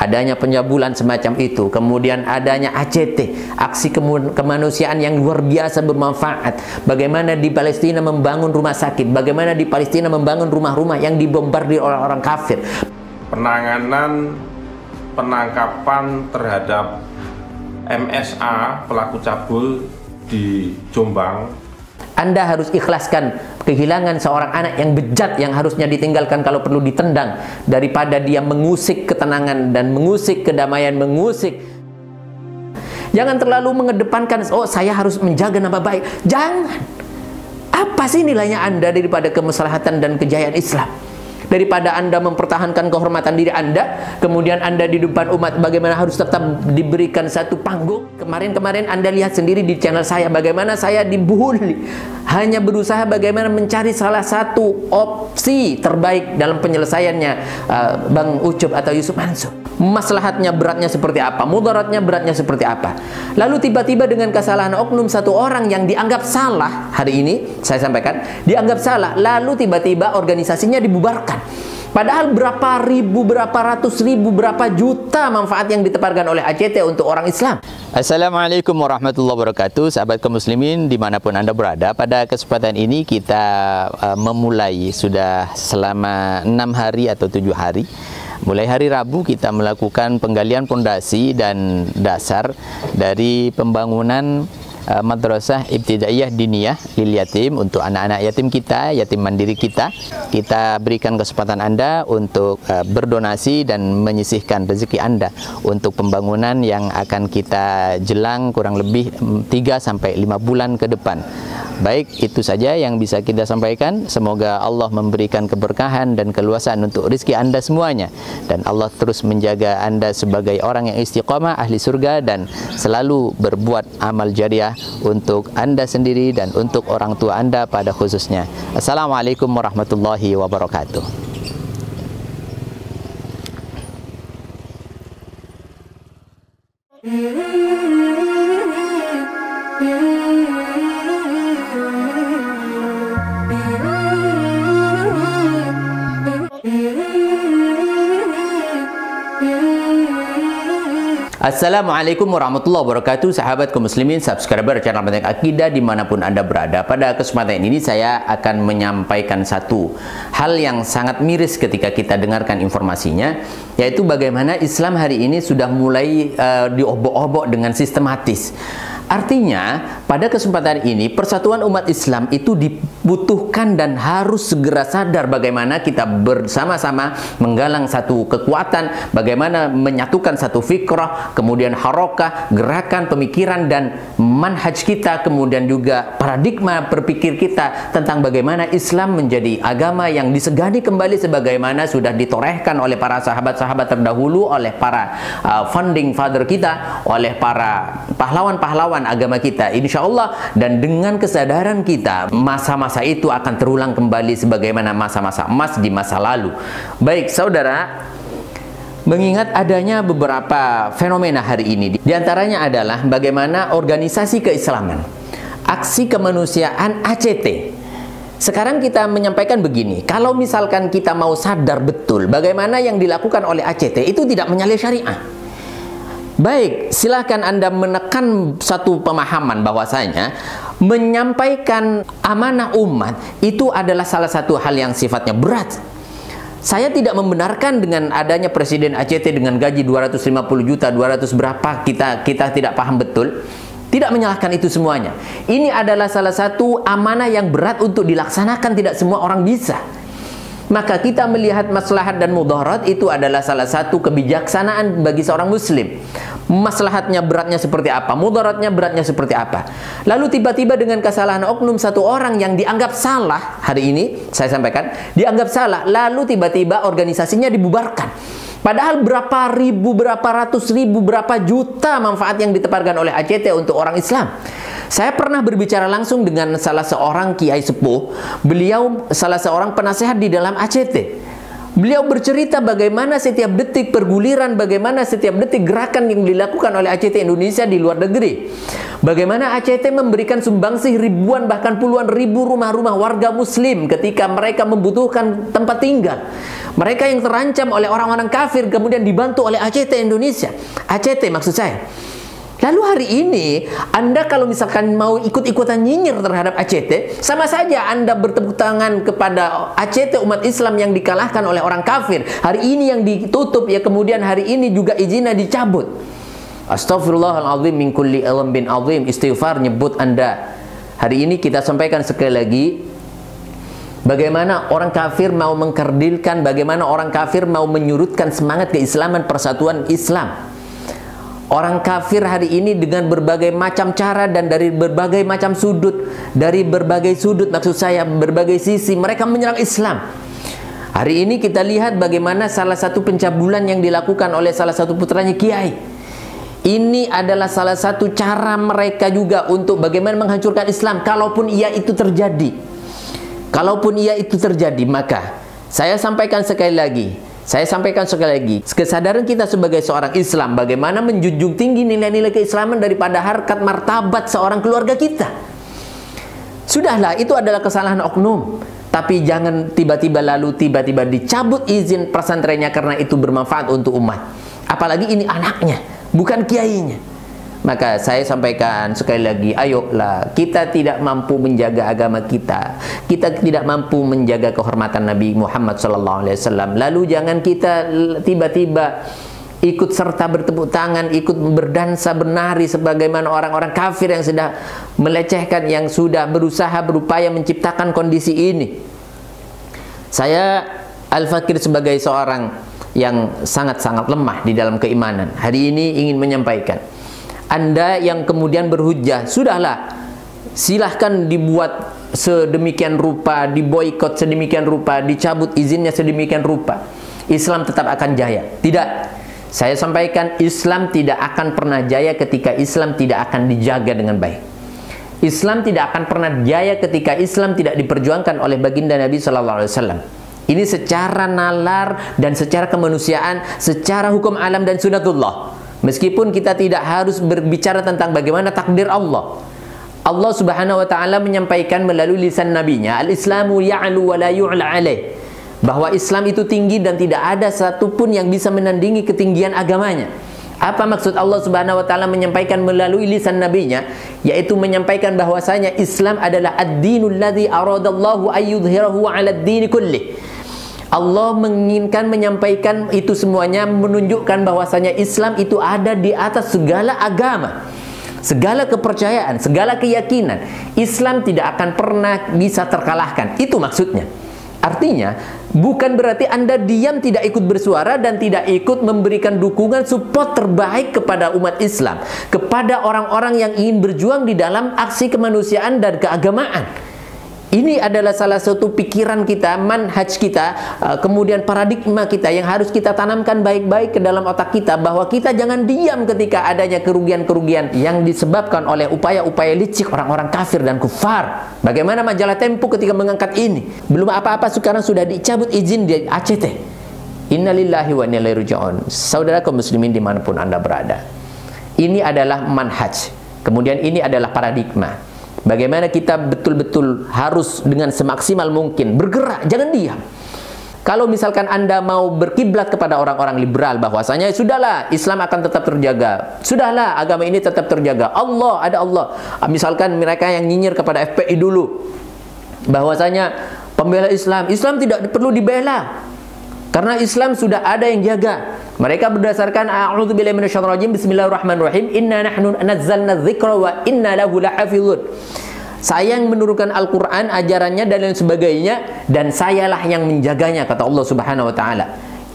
adanya pencabulan semacam itu, kemudian adanya ACT, aksi kemanusiaan yang luar biasa bermanfaat, bagaimana di Palestina membangun rumah sakit, bagaimana di Palestina membangun rumah-rumah yang dibombardir oleh orang kafir. Penanganan penangkapan terhadap MSA pelaku cabul di Jombang. Anda harus ikhlaskan kehilangan seorang anak yang bejat yang harusnya ditinggalkan kalau perlu ditendang, daripada dia mengusik ketenangan dan mengusik kedamaian, mengusik. Jangan terlalu mengedepankan, oh saya harus menjaga nama baik. Jangan. Apa sih nilainya Anda daripada kemaslahatan dan kejayaan Islam? Daripada Anda mempertahankan kehormatan diri Anda, kemudian Anda di depan umat bagaimana harus tetap diberikan satu panggung. Kemarin Anda lihat sendiri di channel saya bagaimana saya dibully. Hanya berusaha bagaimana mencari salah satu opsi terbaik dalam penyelesaiannya Bang Ucup atau Yusuf Mansur. Maslahatnya beratnya seperti apa, mudaratnya beratnya seperti apa. Lalu tiba-tiba dengan kesalahan oknum satu orang yang dianggap salah, hari ini saya sampaikan, dianggap salah, lalu tiba-tiba organisasinya dibubarkan. Padahal berapa ribu, berapa ratus ribu, berapa juta manfaat yang ditebarkan oleh ACT untuk orang Islam. Assalamualaikum warahmatullahi wabarakatuh, sahabat kaum muslimin dimanapun Anda berada. Pada kesempatan ini kita memulai sudah selama 6 hari atau 7 hari. Mulai hari Rabu kita melakukan penggalian pondasi dan dasar dari pembangunan Madrasah Ibtidaiyah Diniyah Lil Yatim untuk anak-anak yatim kita, yatim mandiri kita. Kita berikan kesempatan Anda untuk berdonasi dan menyisihkan rezeki Anda untuk pembangunan yang akan kita jelang kurang lebih 3-5 bulan ke depan. Baik, itu saja yang bisa kita sampaikan. Semoga Allah memberikan keberkahan dan keluasan untuk rezeki Anda semuanya, dan Allah terus menjaga Anda sebagai orang yang istiqamah, ahli surga, dan selalu berbuat amal jariah untuk Anda sendiri dan untuk orang tua Anda pada khususnya. Assalamualaikum warahmatullahi wabarakatuh. Assalamualaikum warahmatullahi wabarakatuh, sahabat kaum muslimin, subscriber channel Penting Akidah dimanapun Anda berada. Pada kesempatan ini saya akan menyampaikan satu hal yang sangat miris ketika kita dengarkan informasinya, yaitu bagaimana Islam hari ini sudah mulai diobok-obok dengan sistematis. Artinya, pada kesempatan ini persatuan umat Islam itu dibutuhkan dan harus segera sadar bagaimana kita bersama-sama menggalang satu kekuatan, bagaimana menyatukan satu fikrah, kemudian harokah, gerakan pemikiran dan manhaj kita, kemudian juga paradigma berpikir kita tentang bagaimana Islam menjadi agama yang disegani kembali sebagaimana sudah ditorehkan oleh para sahabat-sahabat terdahulu, oleh para founding father kita, oleh para pahlawan-pahlawan agama kita, insya Allah. Dan dengan kesadaran kita, masa-masa itu akan terulang kembali sebagaimana masa-masa emas di masa lalu. Baik saudara, mengingat adanya beberapa fenomena hari ini, diantaranya adalah bagaimana organisasi keislaman, aksi kemanusiaan ACT. Sekarang kita menyampaikan begini, kalau misalkan kita mau sadar betul bagaimana yang dilakukan oleh ACT itu tidak menyalahi syariah. Baik, silakan Anda menekan satu pemahaman bahwasanya menyampaikan amanah umat itu adalah salah satu hal yang sifatnya berat. Saya tidak membenarkan dengan adanya Presiden ACT dengan gaji 250 juta, 200 berapa, kita tidak paham betul. Tidak menyalahkan itu semuanya. Ini adalah salah satu amanah yang berat untuk dilaksanakan, tidak semua orang bisa. Maka kita melihat maslahat dan mudarat itu adalah salah satu kebijaksanaan bagi seorang muslim. Maslahatnya beratnya seperti apa, mudaratnya beratnya seperti apa. Lalu tiba-tiba dengan kesalahan oknum satu orang yang dianggap salah, hari ini saya sampaikan, dianggap salah, lalu tiba-tiba organisasinya dibubarkan. Padahal berapa ribu, berapa ratus ribu, berapa juta manfaat yang ditebarkan oleh ACT untuk orang Islam. Saya pernah berbicara langsung dengan salah seorang kiai sepuh. Beliau salah seorang penasehat di dalam ACT. Beliau bercerita bagaimana setiap detik perguliran, bagaimana setiap detik gerakan yang dilakukan oleh ACT Indonesia di luar negeri. Bagaimana ACT memberikan sumbangsih ribuan bahkan puluhan ribu rumah-rumah warga muslim ketika mereka membutuhkan tempat tinggal. Mereka yang terancam oleh orang-orang kafir kemudian dibantu oleh ACT Indonesia. ACT maksud saya. Lalu hari ini Anda kalau misalkan mau ikut-ikutan nyinyir terhadap ACT, sama saja Anda bertepuk tangan kepada ACT umat Islam yang dikalahkan oleh orang kafir. Hari ini yang ditutup, ya kemudian hari ini juga izinnya dicabut. Astaghfirullahaladzim min kulli bin azim. Istighfar nyebut Anda. Hari ini kita sampaikan sekali lagi, bagaimana orang kafir mau mengkerdilkan, bagaimana orang kafir mau menyurutkan semangat keislaman, persatuan Islam. Orang kafir hari ini dengan berbagai macam cara dan dari berbagai macam sudut, maksud saya berbagai sisi, mereka menyerang Islam. Hari ini kita lihat bagaimana salah satu pencabulan yang dilakukan oleh salah satu putranya Kiai. Ini adalah salah satu cara mereka juga untuk bagaimana menghancurkan Islam. Kalaupun ia itu terjadi, maka saya sampaikan sekali lagi, kesadaran kita sebagai seorang Islam, bagaimana menjunjung tinggi nilai-nilai keislaman daripada harkat martabat seorang keluarga kita. Sudahlah, itu adalah kesalahan oknum. Tapi jangan tiba-tiba dicabut izin pesantrennya karena itu bermanfaat untuk umat. Apalagi ini anaknya, bukan kiainya. Maka saya sampaikan sekali lagi, ayolah, kita tidak mampu menjaga agama kita, kita tidak mampu menjaga kehormatan Nabi Muhammad SAW. Lalu jangan kita tiba-tiba ikut serta bertepuk tangan, ikut berdansa, bernari sebagaimana orang-orang kafir yang sudah melecehkan, yang sudah berusaha berupaya menciptakan kondisi ini. Saya Al-Fakir sebagai seorang yang sangat-sangat lemah di dalam keimanan, hari ini ingin menyampaikan, Anda yang kemudian berhujah, sudahlah, silahkan dibuat sedemikian rupa, diboikot sedemikian rupa, dicabut izinnya sedemikian rupa, Islam tetap akan jaya. Tidak, saya sampaikan, Islam tidak akan pernah jaya ketika Islam tidak akan dijaga dengan baik. Islam tidak akan pernah jaya ketika Islam tidak diperjuangkan oleh baginda Nabi SAW. Ini secara nalar dan secara kemanusiaan, secara hukum alam dan sunatullah. Meskipun kita tidak harus berbicara tentang bagaimana takdir Allah. Allah Subhanahu wa taala menyampaikan melalui lisan nabinya, al-Islamu ya'lu wa la yu'la alaih. Bahwa Islam itu tinggi dan tidak ada satupun yang bisa menandingi ketinggian agamanya. Apa maksud Allah Subhanahu wa taala menyampaikan melalui lisan nabinya? Yaitu menyampaikan bahwasanya Islam adalah ad-dinul ladzi aradallahu ayyudhhirahu 'ala ad-din kullih. Allah menginginkan menyampaikan itu semuanya, menunjukkan bahwasanya Islam itu ada di atas segala agama, segala kepercayaan, segala keyakinan. Islam tidak akan pernah bisa terkalahkan. Itu maksudnya. Artinya, bukan berarti Anda diam, tidak ikut bersuara dan tidak ikut memberikan dukungan support terbaik kepada umat Islam, kepada orang-orang yang ingin berjuang di dalam aksi kemanusiaan dan keagamaan. Ini adalah salah satu pikiran kita, manhaj kita, kemudian paradigma kita yang harus kita tanamkan baik-baik ke dalam otak kita, bahwa kita jangan diam ketika adanya kerugian-kerugian yang disebabkan oleh upaya-upaya licik orang-orang kafir dan kufar. Bagaimana majalah Tempo ketika mengangkat ini? Belum apa-apa sekarang sudah dicabut izin di ACT. Innalillahi wa inna ilaihi raji'un. Saudara kaum muslimin dimanapun Anda berada, ini adalah manhaj, kemudian ini adalah paradigma. Bagaimana kita betul-betul harus dengan semaksimal mungkin bergerak, jangan diam. Kalau misalkan Anda mau berkiblat kepada orang-orang liberal bahwasanya sudahlah, Islam akan tetap terjaga, sudahlah, agama ini tetap terjaga, Allah, ada Allah. Misalkan mereka yang nyinyir kepada FPI dulu bahwasanya pembela Islam tidak perlu dibela karena Islam sudah ada yang jaga. Mereka berdasarkan a'udzubillahi minasyaitonir rajim, bismillahirrahmanirrahim, inna nahnu nazzalna dzikra wa inna lahu lahafizun. Saya yang menurunkan Al-Quran, ajarannya dan lain sebagainya, dan sayalah yang menjaganya, kata Allah Subhanahu wa taala.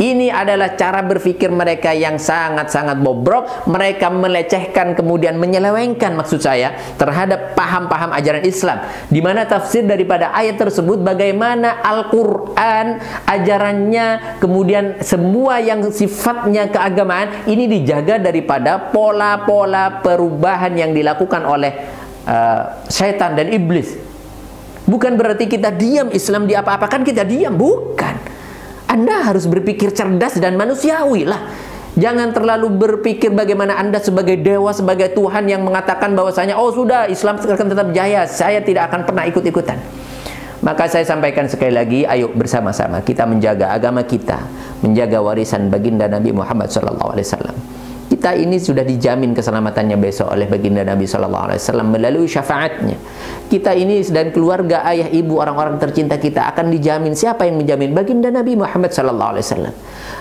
Ini adalah cara berpikir mereka yang sangat-sangat bobrok. Mereka melecehkan, kemudian menyelewengkan, maksud saya, terhadap paham-paham ajaran Islam. Di mana tafsir daripada ayat tersebut, bagaimana Al-Quran, ajarannya, kemudian semua yang sifatnya keagamaan, ini dijaga daripada pola-pola perubahan yang dilakukan oleh syaitan dan iblis. Bukan berarti kita diam, Islam di apa-apakan kita diam, bukan. Anda harus berpikir cerdas dan manusiawi lah. Jangan terlalu berpikir bagaimana Anda sebagai dewa, sebagai Tuhan yang mengatakan bahwasanya, oh sudah, Islam akan tetap jaya, saya tidak akan pernah ikut-ikutan. Maka saya sampaikan sekali lagi, ayo bersama-sama kita menjaga agama kita, menjaga warisan baginda Nabi Muhammad SAW. Kita ini sudah dijamin keselamatannya besok oleh baginda Nabi SAW melalui syafaatnya. Kita ini dan keluarga, ayah, ibu, orang-orang tercinta kita akan dijamin. Siapa yang menjamin? Baginda Nabi Muhammad SAW.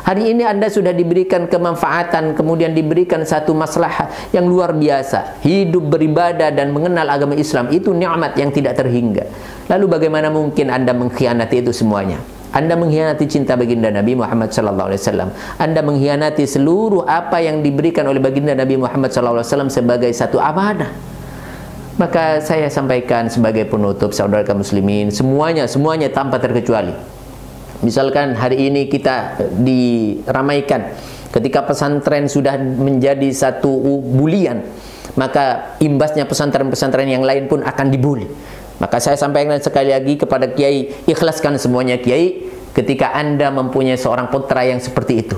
Hari ini Anda sudah diberikan kemanfaatan, kemudian diberikan satu maslahah yang luar biasa. Hidup beribadah dan mengenal agama Islam itu nikmat yang tidak terhingga. Lalu bagaimana mungkin Anda mengkhianati itu semuanya? Anda mengkhianati cinta baginda Nabi Muhammad SAW. Anda mengkhianati seluruh apa yang diberikan oleh baginda Nabi Muhammad SAW sebagai satu amanah. Maka saya sampaikan sebagai penutup, saudara kaum muslimin, semuanya tanpa terkecuali. Misalkan hari ini kita diramaikan ketika pesantren sudah menjadi satu bulian, maka imbasnya pesantren-pesantren yang lain pun akan dibuli. Maka saya sampaikan sekali lagi kepada kiai, ikhlaskan semuanya kiai ketika Anda mempunyai seorang putra yang seperti itu.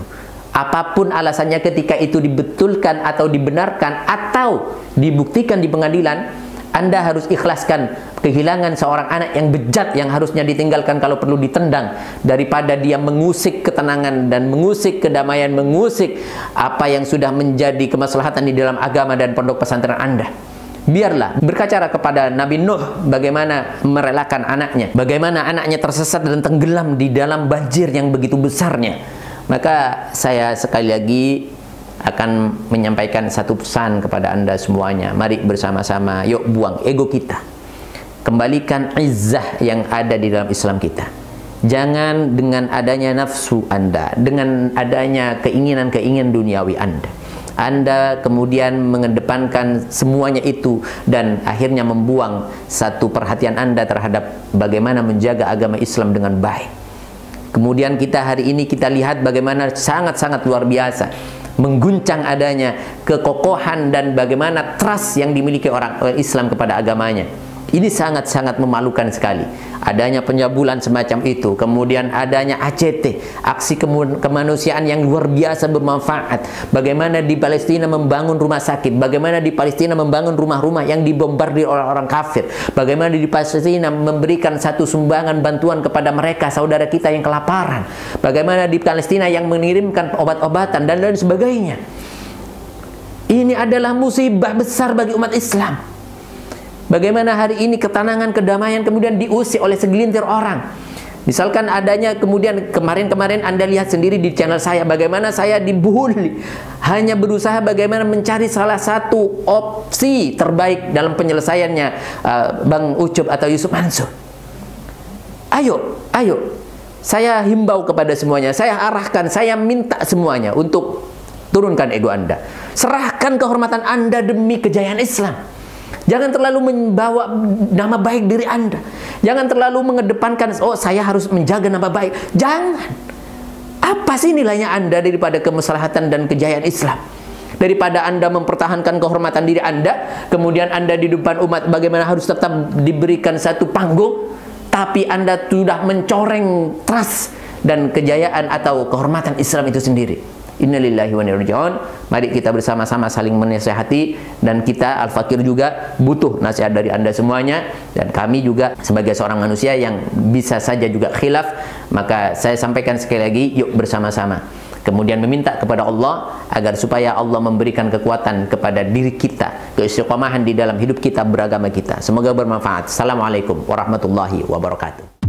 Apapun alasannya ketika itu dibetulkan atau dibenarkan atau dibuktikan di pengadilan, Anda harus ikhlaskan kehilangan seorang anak yang bejat yang harusnya ditinggalkan kalau perlu ditendang, daripada dia mengusik ketenangan dan mengusik kedamaian, mengusik apa yang sudah menjadi kemaslahatan di dalam agama dan pondok pesantren Anda. Biarlah berkacara kepada Nabi Nuh bagaimana merelakan anaknya, bagaimana anaknya tersesat dan tenggelam di dalam banjir yang begitu besarnya. Maka saya sekali lagi akan menyampaikan satu pesan kepada Anda semuanya. Mari bersama-sama, yuk buang ego kita, kembalikan izzah yang ada di dalam Islam kita. Jangan dengan adanya nafsu Anda, dengan adanya keinginan-keinginan duniawi Anda kemudian mengedepankan semuanya itu dan akhirnya membuang satu perhatian Anda terhadap bagaimana menjaga agama Islam dengan baik. Kemudian kita hari ini kita lihat bagaimana sangat-sangat luar biasa mengguncang adanya kekokohan dan bagaimana trust yang dimiliki orang Islam kepada agamanya. Ini sangat-sangat memalukan sekali. Adanya pencabulan semacam itu, kemudian adanya ACT, aksi kemanusiaan yang luar biasa bermanfaat. Bagaimana di Palestina membangun rumah sakit, bagaimana di Palestina membangun rumah-rumah yang dibombardir oleh orang kafir, bagaimana di Palestina memberikan satu sumbangan bantuan kepada mereka, saudara kita yang kelaparan, bagaimana di Palestina yang mengirimkan obat-obatan dan lain sebagainya. Ini adalah musibah besar bagi umat Islam. Bagaimana hari ini ketenangan, kedamaian kemudian diusik oleh segelintir orang. Misalkan adanya kemudian kemarin-kemarin Anda lihat sendiri di channel saya bagaimana saya dibully. Hanya berusaha bagaimana mencari salah satu opsi terbaik dalam penyelesaiannya Bang Ucup atau Yusuf Mansur. Ayo. Saya himbau kepada semuanya, saya arahkan, saya minta semuanya untuk turunkan ego Anda. Serahkan kehormatan Anda demi kejayaan Islam. Jangan terlalu membawa nama baik diri Anda. Jangan terlalu mengedepankan, oh saya harus menjaga nama baik. Jangan. Apa sih nilainya Anda daripada kemaslahatan dan kejayaan Islam? Daripada Anda mempertahankan kehormatan diri Anda, kemudian Anda di depan umat bagaimana harus tetap diberikan satu panggung, tapi Anda sudah mencoreng trust dan kejayaan atau kehormatan Islam itu sendiri. Innalillahi wa inna ilaihi raji'un. Mari kita bersama-sama saling menasihati, dan kita Al-Fakir juga butuh nasihat dari Anda semuanya, dan kami juga sebagai seorang manusia yang bisa saja juga khilaf. Maka saya sampaikan sekali lagi, yuk bersama-sama kemudian meminta kepada Allah agar supaya Allah memberikan kekuatan kepada diri kita, keistiqomahan di dalam hidup kita beragama kita. Semoga bermanfaat. Assalamualaikum warahmatullahi wabarakatuh.